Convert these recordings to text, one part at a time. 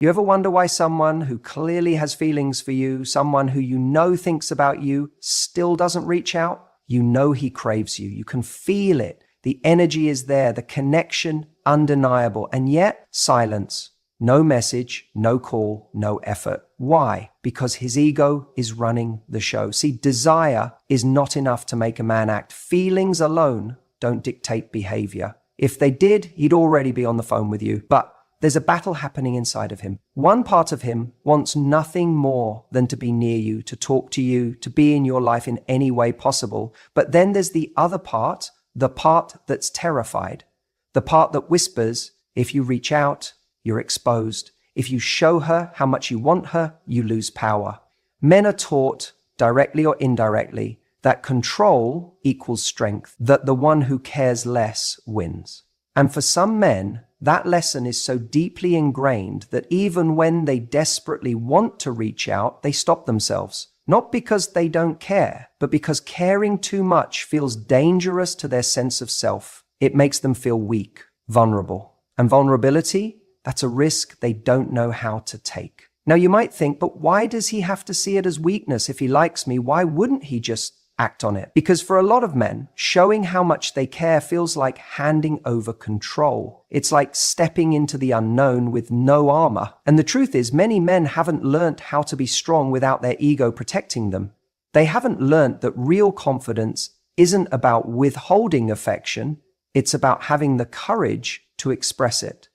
You ever wonder why someone who clearly has feelings for you, someone who you know thinks about you, still doesn't reach out? You know he craves you. You can feel it. The energy is there, the connection undeniable, and yet silence. No message, no call, no effort. Why? Because his ego is running the show. See, desire is not enough to make a man act. Feelings alone don't dictate behavior. If they did, he'd already be on the phone with you. But there's a battle happening inside of him. One part of him wants nothing more than to be near you, to talk to you, to be in your life in any way possible. But then there's the other part, the part that's terrified, the part that whispers, if you reach out, you're exposed. If you show her how much you want her, you lose power. Men are taught, directly or indirectly, that control equals strength, that the one who cares less wins. And for some men, that lesson is so deeply ingrained that even when they desperately want to reach out, they stop themselves. Not because they don't care, but because caring too much feels dangerous to their sense of self. It makes them feel weak, vulnerable. And vulnerability, that's a risk they don't know how to take. Now you might think, but why does he have to see it as weakness? If he likes me, why wouldn't he just act on it? Because for a lot of men, showing how much they care feels like handing over control. It's like stepping into the unknown with no armor. And the truth is, many men haven't learnt how to be strong without their ego protecting them. They haven't learnt that real confidence isn't about withholding affection, it's about having the courage to express it.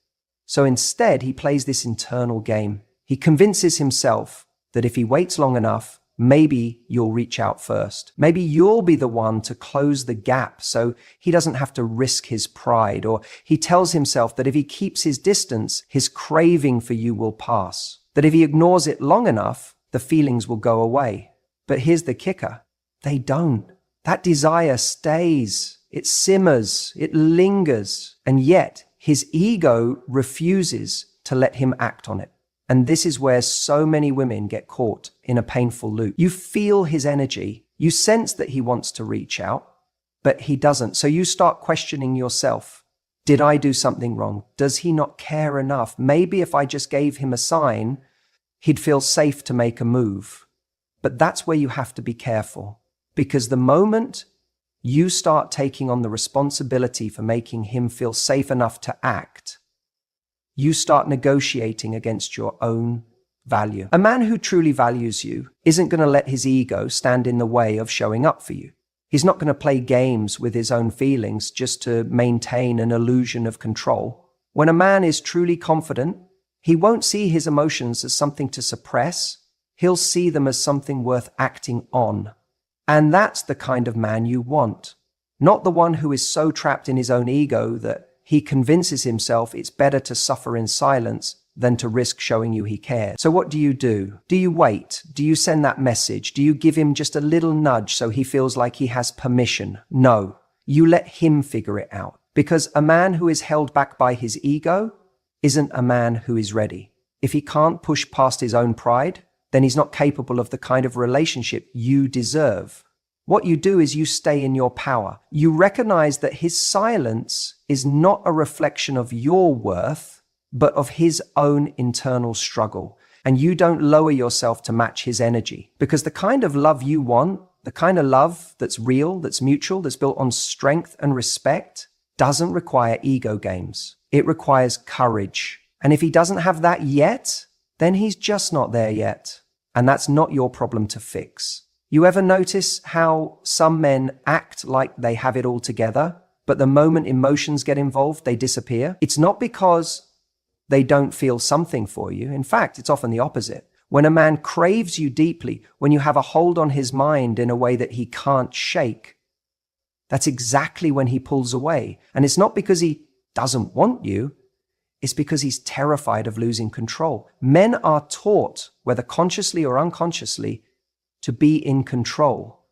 So instead, he plays this internal game. He convinces himself that if he waits long enough, maybe you'll reach out first. Maybe you'll be the one to close the gap so he doesn't have to risk his pride. Or he tells himself that if he keeps his distance, his craving for you will pass. That if he ignores it long enough, the feelings will go away. But here's the kicker. They don't. That desire stays. It simmers. It lingers. And yet his ego refuses to let him act on it. And this is where so many women get caught in a painful loop. You feel his energy. You sense that he wants to reach out, but he doesn't. So you start questioning yourself. Did I do something wrong? Does he not care enough? Maybe if I just gave him a sign, he'd feel safe to make a move. But that's where you have to be careful, because the moment you start taking on the responsibility for making him feel safe enough to act, you start negotiating against your own value. A man who truly values you isn't going to let his ego stand in the way of showing up for you. He's not going to play games with his own feelings just to maintain an illusion of control. When a man is truly confident, he won't see his emotions as something to suppress. He'll see them as something worth acting on. And that's the kind of man you want. Not the one who is so trapped in his own ego that he convinces himself it's better to suffer in silence than to risk showing you he cares. So what do? Do you wait? Do you send that message? Do you give him just a little nudge so he feels like he has permission? No, you let him figure it out. Because a man who is held back by his ego isn't a man who is ready. If he can't push past his own pride, then he's not capable of the kind of relationship you deserve. What you do is you stay in your power. You recognize that his silence is not a reflection of your worth, but of his own internal struggle. And you don't lower yourself to match his energy. Because the kind of love you want, the kind of love that's real, that's mutual, that's built on strength and respect, doesn't require ego games. It requires courage. And if he doesn't have that yet, then he's just not there yet. And that's not your problem to fix. You ever notice how some men act like they have it all together, but the moment emotions get involved, they disappear? It's not because they don't feel something for you. In fact, it's often the opposite. When a man craves you deeply, when you have a hold on his mind in a way that he can't shake, that's exactly when he pulls away. And it's not because he doesn't want you, it's because he's terrified of losing control. Men are taught, whether consciously or unconsciously, to be in control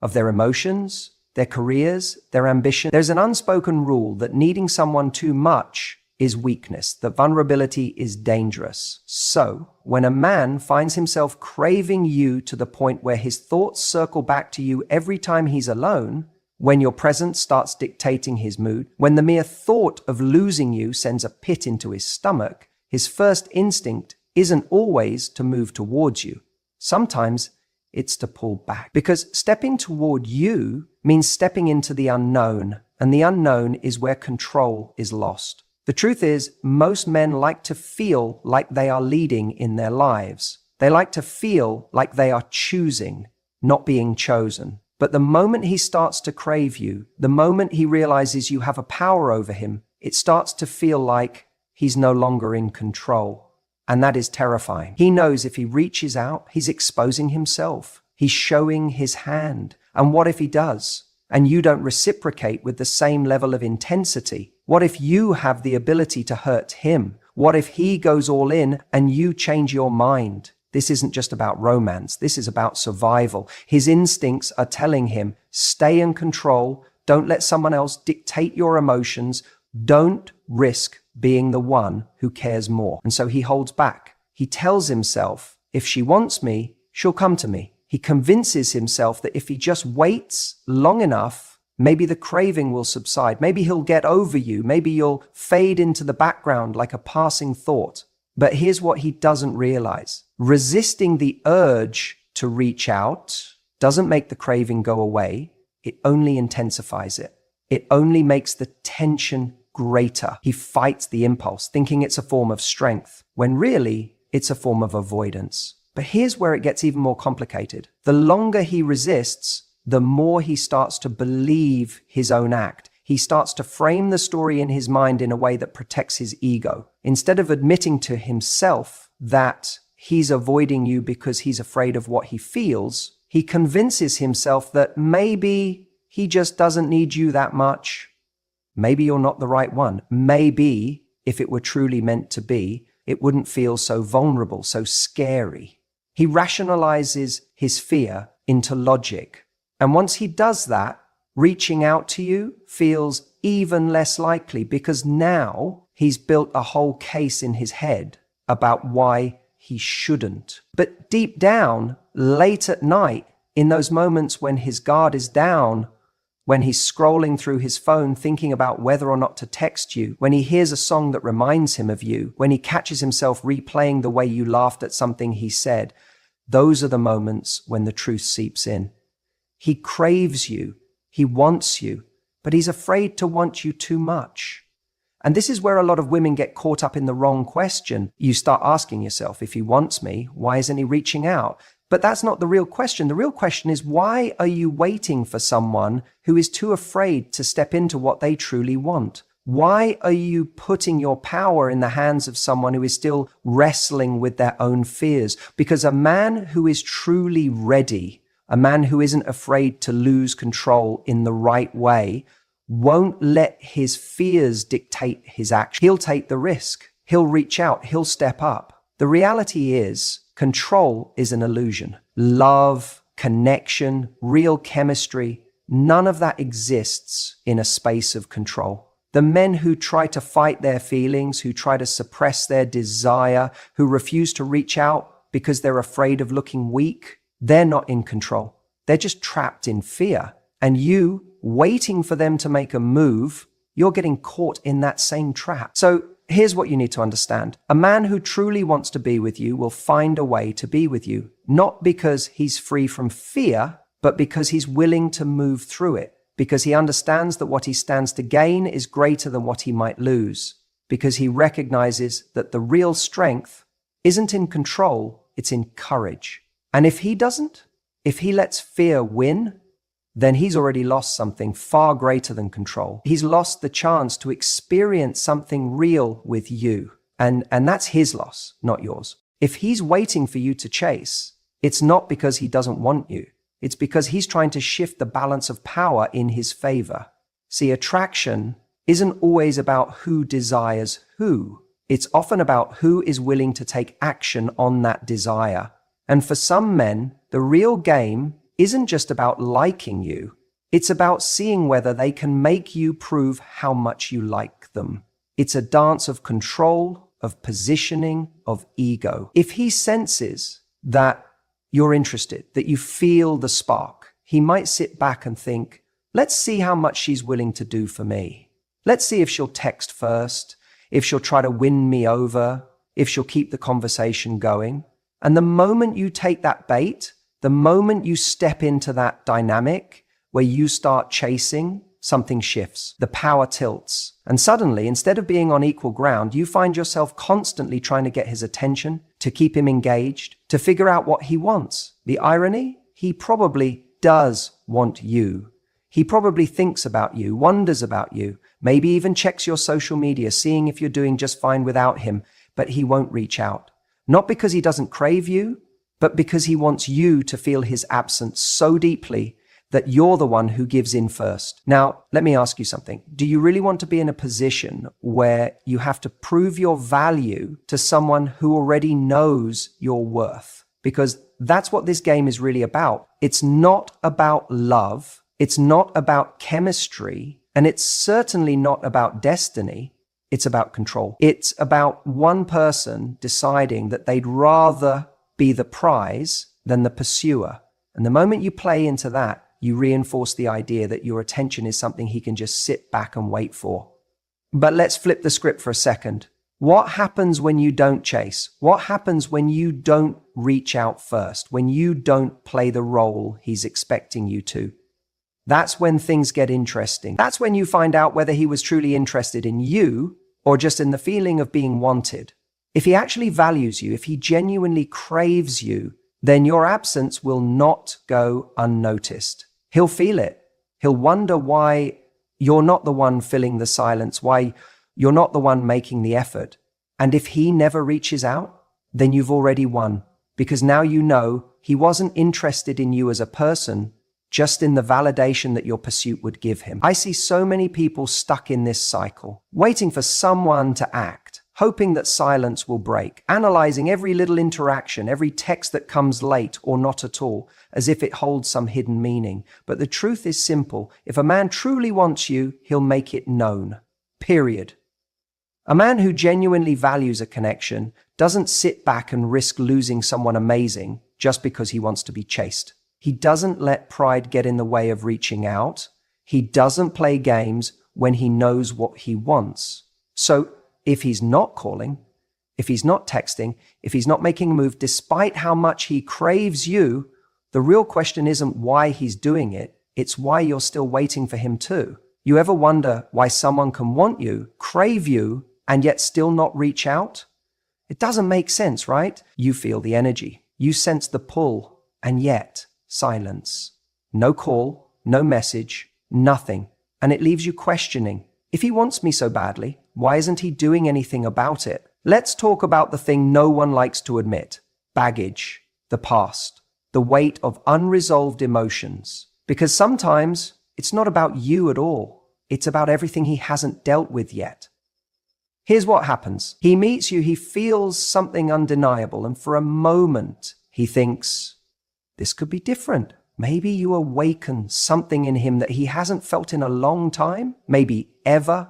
of their emotions, their careers, their ambition. There's an unspoken rule that needing someone too much is weakness, that vulnerability is dangerous. So, when a man finds himself craving you to the point where his thoughts circle back to you every time he's alone, when your presence starts dictating his mood, when the mere thought of losing you sends a pit into his stomach, his first instinct isn't always to move towards you. Sometimes it's to pull back. Because stepping toward you means stepping into the unknown, and the unknown is where control is lost. The truth is, most men like to feel like they are leading in their lives. They like to feel like they are choosing, not being chosen. But the moment he starts to crave you, the moment he realizes you have a power over him, it starts to feel like he's no longer in control. And that is terrifying. He knows if he reaches out, he's exposing himself. He's showing his hand. And what if he does? And you don't reciprocate with the same level of intensity? What if you have the ability to hurt him? What if he goes all in and you change your mind? This isn't just about romance. This is about survival. His instincts are telling him, stay in control. Don't let someone else dictate your emotions. Don't risk being the one who cares more. And so he holds back. He tells himself, if she wants me, she'll come to me. He convinces himself that if he just waits long enough, maybe the craving will subside. Maybe he'll get over you. Maybe you'll fade into the background like a passing thought. But here's what he doesn't realize. Resisting the urge to reach out doesn't make the craving go away. It only intensifies it. It only makes the tension greater. He fights the impulse, thinking it's a form of strength, when really it's a form of avoidance. But here's where it gets even more complicated. The longer he resists, the more he starts to believe his own act. He starts to frame the story in his mind in a way that protects his ego. Instead of admitting to himself that he's avoiding you because he's afraid of what he feels, he convinces himself that maybe he just doesn't need you that much. Maybe you're not the right one. Maybe, if it were truly meant to be, it wouldn't feel so vulnerable, so scary. He rationalizes his fear into logic. And once he does that, reaching out to you feels even less likely because now he's built a whole case in his head about why he shouldn't. But deep down, late at night, in those moments when his guard is down, when he's scrolling through his phone thinking about whether or not to text you, when he hears a song that reminds him of you, when he catches himself replaying the way you laughed at something he said, those are the moments when the truth seeps in. He craves you, he wants you, but he's afraid to want you too much. And this is where a lot of women get caught up in the wrong question. You start asking yourself, if he wants me, why isn't he reaching out? But that's not the real question. The real question is, why are you waiting for someone who is too afraid to step into what they truly want? Why are you putting your power in the hands of someone who is still wrestling with their own fears? Because a man who is truly ready, a man who isn't afraid to lose control in the right way, won't let his fears dictate his action. He'll take the risk. He'll reach out. He'll step up. The reality is, control is an illusion. Love, connection, real chemistry, none of that exists in a space of control. The men who try to fight their feelings, who try to suppress their desire, who refuse to reach out because they're afraid of looking weak, they're not in control. They're just trapped in fear. And you, waiting for them to make a move, you're getting caught in that same trap. So here's what you need to understand. A man who truly wants to be with you will find a way to be with you, not because he's free from fear, but because he's willing to move through it, because he understands that what he stands to gain is greater than what he might lose, because he recognizes that the real strength isn't in control, it's in courage. And if he doesn't, if he lets fear win, then he's already lost something far greater than control. He's lost the chance to experience something real with you. And that's his loss, not yours. If he's waiting for you to chase, it's not because he doesn't want you. It's because he's trying to shift the balance of power in his favor. See, attraction isn't always about who desires who. It's often about who is willing to take action on that desire. And for some men, the real game isn't just about liking you. It's about seeing whether they can make you prove how much you like them. It's a dance of control, of positioning, of ego. If he senses that you're interested, that you feel the spark, he might sit back and think, let's see how much she's willing to do for me. Let's see if she'll text first, if she'll try to win me over, if she'll keep the conversation going. And the moment you take that bait, the moment you step into that dynamic where you start chasing, something shifts. The power tilts. And suddenly, instead of being on equal ground, you find yourself constantly trying to get his attention, to keep him engaged, to figure out what he wants. The irony? He probably does want you. He probably thinks about you, wonders about you, maybe even checks your social media, seeing if you're doing just fine without him, but he won't reach out. Not because he doesn't crave you, but because he wants you to feel his absence so deeply that you're the one who gives in first. Now, let me ask you something. Do you really want to be in a position where you have to prove your value to someone who already knows your worth? Because that's what this game is really about. It's not about love. It's not about chemistry. And it's certainly not about destiny. It's about control. It's about one person deciding that they'd rather be the prize than the pursuer. And the moment you play into that, you reinforce the idea that your attention is something he can just sit back and wait for. But let's flip the script for a second. What happens when you don't chase? What happens when you don't reach out first? When you don't play the role he's expecting you to? That's when things get interesting. That's when you find out whether he was truly interested in you or just in the feeling of being wanted. If he actually values you, if he genuinely craves you, then your absence will not go unnoticed. He'll feel it. He'll wonder why you're not the one filling the silence, why you're not the one making the effort. And if he never reaches out, then you've already won, because now you know he wasn't interested in you as a person, just in the validation that your pursuit would give him. I see so many people stuck in this cycle, waiting for someone to act, hoping that silence will break, analyzing every little interaction, every text that comes late or not at all, as if it holds some hidden meaning. But the truth is simple. If a man truly wants you, he'll make it known. Period. A man who genuinely values a connection doesn't sit back and risk losing someone amazing just because he wants to be chased. He doesn't let pride get in the way of reaching out. He doesn't play games when he knows what he wants. So, if he's not calling, if he's not texting, if he's not making a move, despite how much he craves you, the real question isn't why he's doing it, it's why you're still waiting for him too. You ever wonder why someone can want you, crave you, and yet still not reach out? It doesn't make sense, right? You feel the energy, you sense the pull, and yet silence. No call, no message, nothing. And it leaves you questioning. If he wants me so badly, why isn't he doing anything about it? Let's talk about the thing no one likes to admit. Baggage, the past, the weight of unresolved emotions. Because sometimes it's not about you at all. It's about everything he hasn't dealt with yet. Here's what happens. He meets you, he feels something undeniable, and for a moment he thinks, this could be different. Maybe you awaken something in him that he hasn't felt in a long time, maybe ever.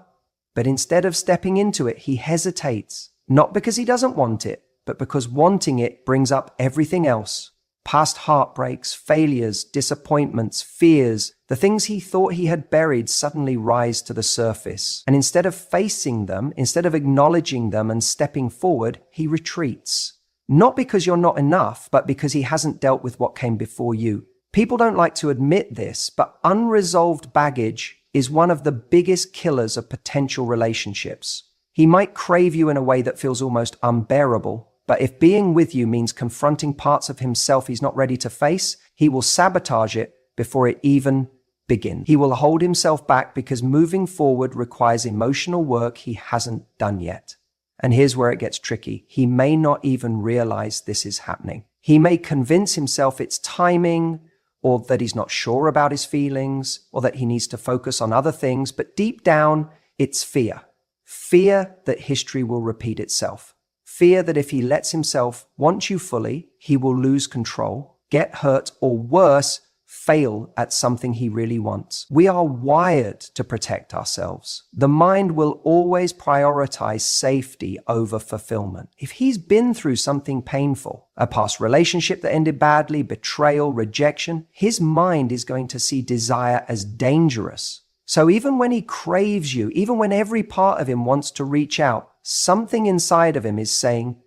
But instead of stepping into it, he hesitates. Not because he doesn't want it, but because wanting it brings up everything else. Past heartbreaks, failures, disappointments, fears, the things he thought he had buried suddenly rise to the surface. And instead of facing them, instead of acknowledging them and stepping forward, he retreats. Not because you're not enough, but because he hasn't dealt with what came before you. People don't like to admit this, but unresolved baggage is one of the biggest killers of potential relationships. He might crave you in a way that feels almost unbearable, but if being with you means confronting parts of himself he's not ready to face, he will sabotage it before it even begins. He will hold himself back because moving forward requires emotional work he hasn't done yet. And here's where it gets tricky. He may not even realize this is happening. He may convince himself it's timing, or that he's not sure about his feelings, or that he needs to focus on other things, but deep down, it's fear. Fear that history will repeat itself. Fear that if he lets himself want you fully, he will lose control, get hurt, or worse, fail at something he really wants. We are wired to protect ourselves. The mind will always prioritize safety over fulfillment. If he's been through something painful, a past relationship that ended badly, betrayal, rejection, his mind is going to see desire as dangerous. So even when he craves you, even when every part of him wants to reach out, something inside of him is saying,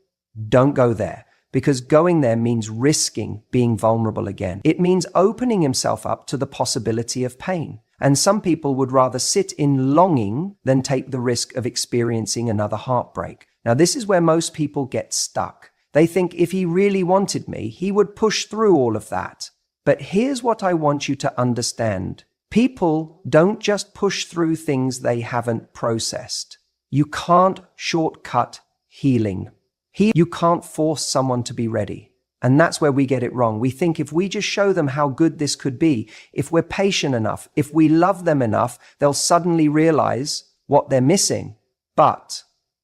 don't go there. Because going there means risking being vulnerable again. It means opening himself up to the possibility of pain. And some people would rather sit in longing than take the risk of experiencing another heartbreak. Now, this is where most people get stuck. They think if he really wanted me, he would push through all of that. But here's what I want you to understand. People don't just push through things they haven't processed. You can't shortcut healing. You can't force someone to be ready. And that's where we get it wrong. We think if we just show them how good this could be, if we're patient enough, if we love them enough, they'll suddenly realize what they're missing. But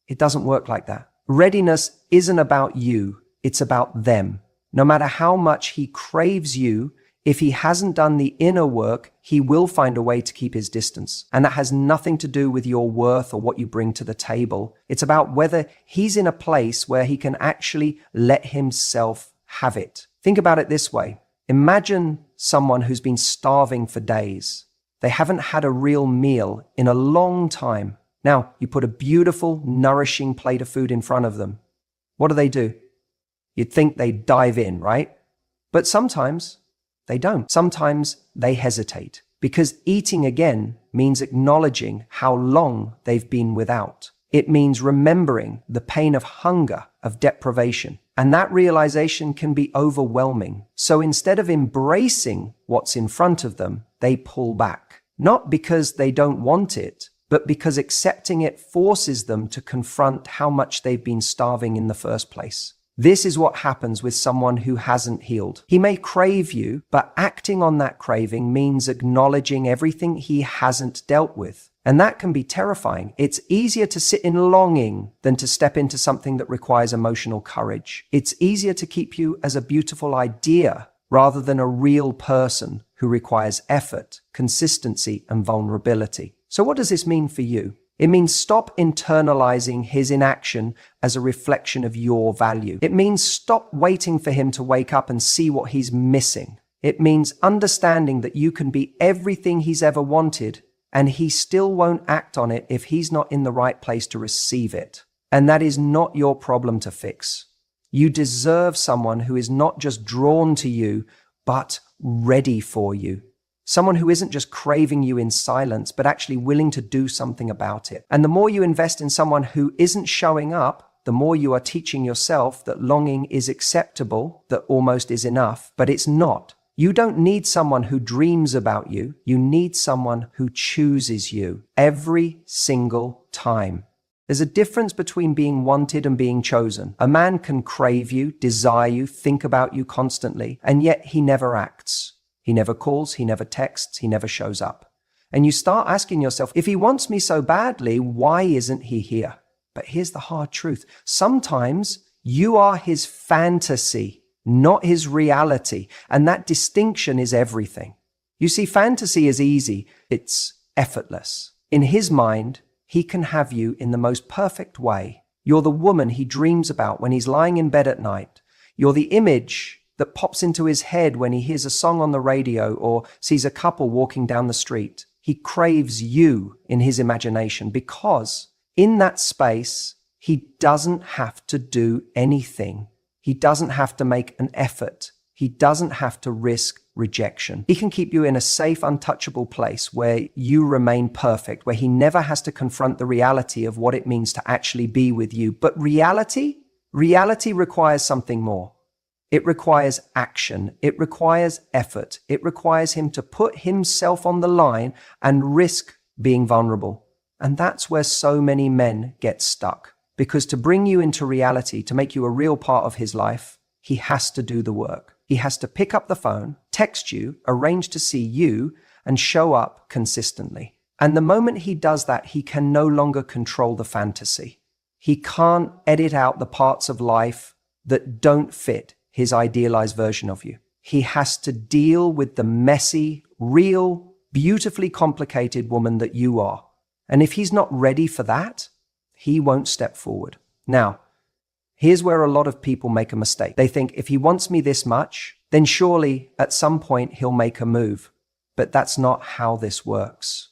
it doesn't work like that. Readiness isn't about you. It's about them. No matter how much he craves you, if he hasn't done the inner work, he will find a way to keep his distance. And that has nothing to do with your worth or what you bring to the table. It's about whether he's in a place where he can actually let himself have it. Think about it this way. Imagine someone who's been starving for days. They haven't had a real meal in a long time. Now, you put a beautiful, nourishing plate of food in front of them. What do? You'd think they'd dive in, right? But sometimes they don't. Sometimes they hesitate because eating again means acknowledging how long they've been without. It means remembering the pain of hunger, of deprivation. And that realization can be overwhelming. So instead of embracing what's in front of them, they pull back. Not because they don't want it, but because accepting it forces them to confront how much they've been starving in the first place. This is what happens with someone who hasn't healed. He may crave you, but acting on that craving means acknowledging everything he hasn't dealt with. And that can be terrifying. It's easier to sit in longing than to step into something that requires emotional courage. It's easier to keep you as a beautiful idea rather than a real person who requires effort, consistency, and vulnerability. So what does this mean for you? It means stop internalizing his inaction as a reflection of your value. It means stop waiting for him to wake up and see what he's missing. It means understanding that you can be everything he's ever wanted, and he still won't act on it if he's not in the right place to receive it. And that is not your problem to fix. You deserve someone who is not just drawn to you, but ready for you. Someone who isn't just craving you in silence, but actually willing to do something about it. And the more you invest in someone who isn't showing up, the more you are teaching yourself that longing is acceptable, that almost is enough, but it's not. You don't need someone who dreams about you. You need someone who chooses you every single time. There's a difference between being wanted and being chosen. A man can crave you, desire you, think about you constantly, and yet he never acts. He never calls, he never texts, he never shows up. And you start asking yourself, if he wants me so badly, why isn't he here? But here's the hard truth. Sometimes you are his fantasy, not his reality. And that distinction is everything. You see, fantasy is easy. It's effortless. In his mind, he can have you in the most perfect way. You're the woman he dreams about when he's lying in bed at night. You're the image that pops into his head when he hears a song on the radio or sees a couple walking down the street. He craves you in his imagination because in that space, he doesn't have to do anything. He doesn't have to make an effort. He doesn't have to risk rejection. He can keep you in a safe, untouchable place where you remain perfect, where he never has to confront the reality of what it means to actually be with you. But reality requires something more. It requires action. It requires effort. It requires him to put himself on the line and risk being vulnerable. And that's where so many men get stuck. Because to bring you into reality, to make you a real part of his life, he has to do the work. He has to pick up the phone, text you, arrange to see you, and show up consistently. And the moment he does that, he can no longer control the fantasy. He can't edit out the parts of life that don't fit his idealized version of you. He has to deal with the messy, real, beautifully complicated woman that you are. And if he's not ready for that, he won't step forward. Now, here's where a lot of people make a mistake. They think if he wants me this much, then surely at some point he'll make a move. But that's not how this works.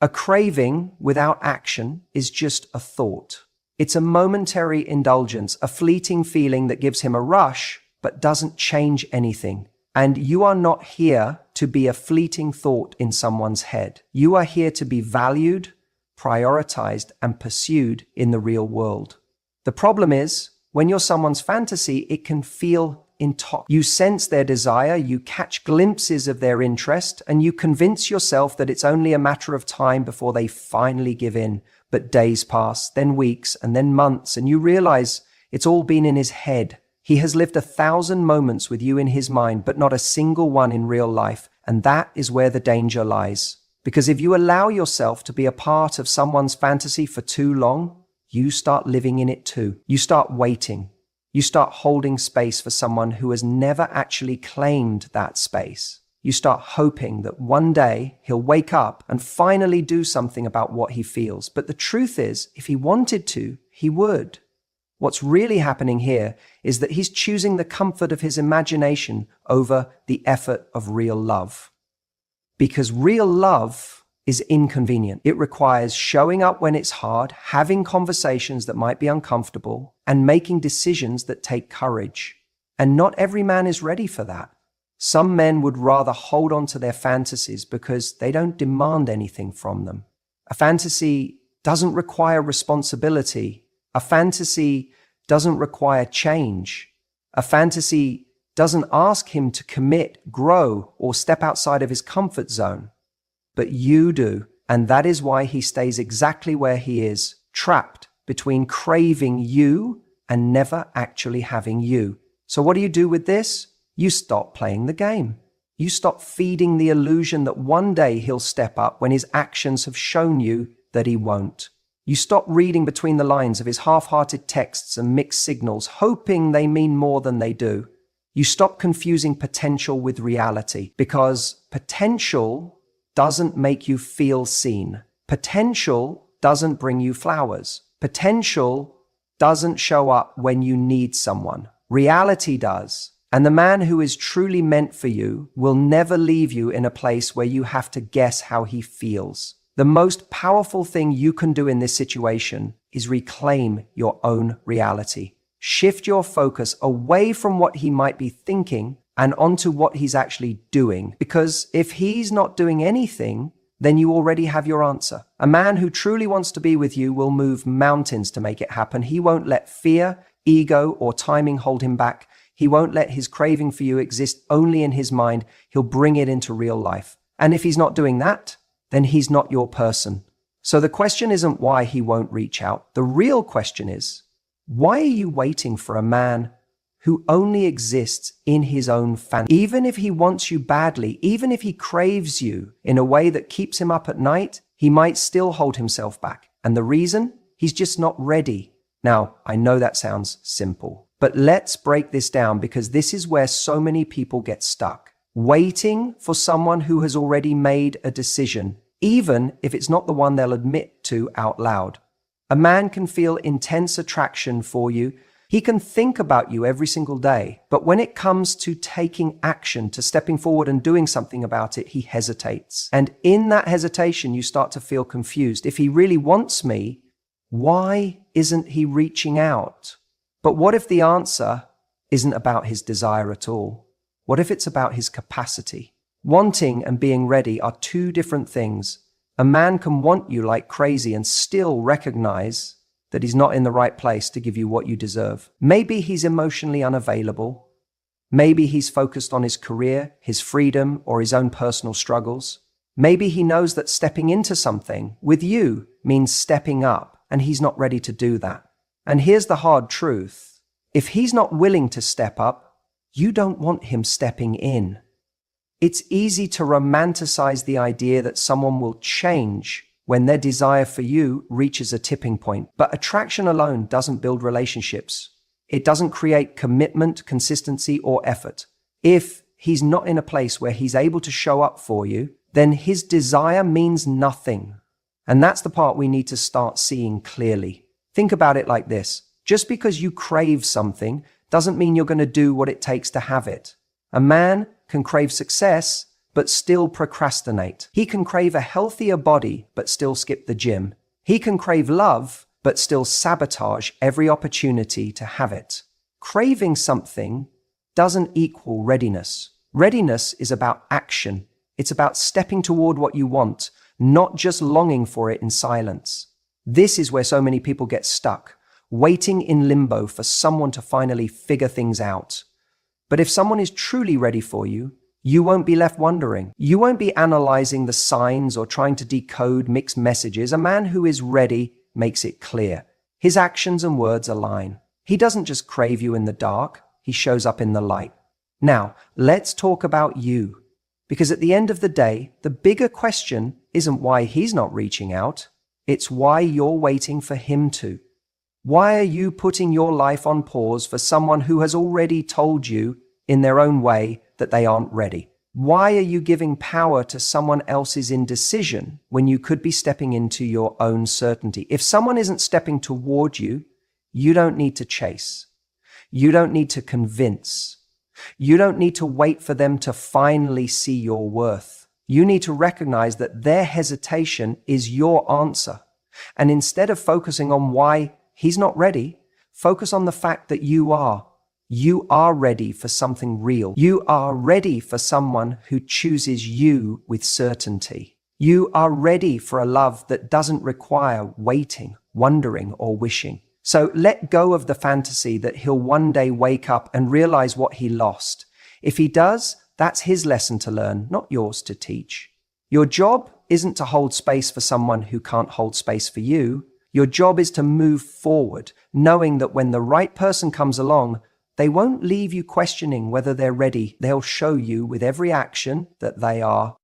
A craving without action is just a thought. It's a momentary indulgence, a fleeting feeling that gives him a rush, but doesn't change anything. And you are not here to be a fleeting thought in someone's head. You are here to be valued, prioritized, and pursued in the real world. The problem is, when you're someone's fantasy, it can feel intoxicating. You sense their desire, you catch glimpses of their interest, and you convince yourself that it's only a matter of time before they finally give in. But days pass, then weeks, and then months, and you realize it's all been in his head. He has lived 1,000 moments with you in his mind, but not a single one in real life. And that is where the danger lies. Because if you allow yourself to be a part of someone's fantasy for too long, you start living in it too. You start waiting. You start holding space for someone who has never actually claimed that space. You start hoping that one day he'll wake up and finally do something about what he feels. But the truth is, if he wanted to, he would. What's really happening here is that he's choosing the comfort of his imagination over the effort of real love. Because real love is inconvenient. It requires showing up when it's hard, having conversations that might be uncomfortable, and making decisions that take courage. And not every man is ready for that. Some men would rather hold on to their fantasies because they don't demand anything from them. A fantasy doesn't require responsibility. A fantasy doesn't require change. A fantasy doesn't ask him to commit, grow, or step outside of his comfort zone. But you do, and that is why he stays exactly where he is, trapped between craving you and never actually having you. So what do you do with this? You stop playing the game. You stop feeding the illusion that one day he'll step up when his actions have shown you that he won't. You stop reading between the lines of his half-hearted texts and mixed signals, hoping they mean more than they do. You stop confusing potential with reality, because potential doesn't make you feel seen. Potential doesn't bring you flowers. Potential doesn't show up when you need someone. Reality does. And the man who is truly meant for you will never leave you in a place where you have to guess how he feels. The most powerful thing you can do in this situation is reclaim your own reality. Shift your focus away from what he might be thinking and onto what he's actually doing. Because if he's not doing anything, then you already have your answer. A man who truly wants to be with you will move mountains to make it happen. He won't let fear, ego, or timing hold him back. He won't let his craving for you exist only in his mind. He'll bring it into real life. And if he's not doing that, then he's not your person. So the question isn't why he won't reach out. The real question is, why are you waiting for a man who only exists in his own fantasy? Even if he wants you badly, even if he craves you in a way that keeps him up at night, he might still hold himself back. And the reason? He's just not ready. Now, I know that sounds simple, but let's break this down, because this is where so many people get stuck. Waiting for someone who has already made a decision, even if it's not the one they'll admit to out loud. A man can feel intense attraction for you. He can think about you every single day. But when it comes to taking action, to stepping forward and doing something about it, he hesitates. And in that hesitation, you start to feel confused. If he really wants me, why isn't he reaching out? But what if the answer isn't about his desire at all? What if it's about his capacity? Wanting and being ready are two different things. A man can want you like crazy and still recognize that he's not in the right place to give you what you deserve. Maybe he's emotionally unavailable. Maybe he's focused on his career, his freedom, or his own personal struggles. Maybe he knows that stepping into something with you means stepping up, and he's not ready to do that. And here's the hard truth. If he's not willing to step up, you don't want him stepping in. It's easy to romanticize the idea that someone will change when their desire for you reaches a tipping point. But attraction alone doesn't build relationships. It doesn't create commitment, consistency, or effort. If he's not in a place where he's able to show up for you, then his desire means nothing. And that's the part we need to start seeing clearly. Think about it like this. Just because you crave something doesn't mean you're going to do what it takes to have it. A man can crave success, but still procrastinate. He can crave a healthier body, but still skip the gym. He can crave love, but still sabotage every opportunity to have it. Craving something doesn't equal readiness. Readiness is about action. It's about stepping toward what you want, not just longing for it in silence. This is where so many people get stuck, waiting in limbo for someone to finally figure things out. But if someone is truly ready for you, you won't be left wondering. You won't be analyzing the signs or trying to decode mixed messages. A man who is ready makes it clear. His actions and words align. He doesn't just crave you in the dark, he shows up in the light. Now, let's talk about you. Because at the end of the day, the bigger question isn't why he's not reaching out, it's why you're waiting for him to. Why are you putting your life on pause for someone who has already told you, in their own way, that they aren't ready? Why are you giving power to someone else's indecision when you could be stepping into your own certainty? If someone isn't stepping toward you, you don't need to chase. You don't need to convince. You don't need to wait for them to finally see your worth. You need to recognize that their hesitation is your answer. And instead of focusing on why he's not ready, focus on the fact that you are. You are ready for something real. You are ready for someone who chooses you with certainty. You are ready for a love that doesn't require waiting, wondering, or wishing. So let go of the fantasy that he'll one day wake up and realize what he lost. If he does, that's his lesson to learn, not yours to teach. Your job isn't to hold space for someone who can't hold space for you. Your job is to move forward, knowing that when the right person comes along, they won't leave you questioning whether they're ready. They'll show you with every action that they are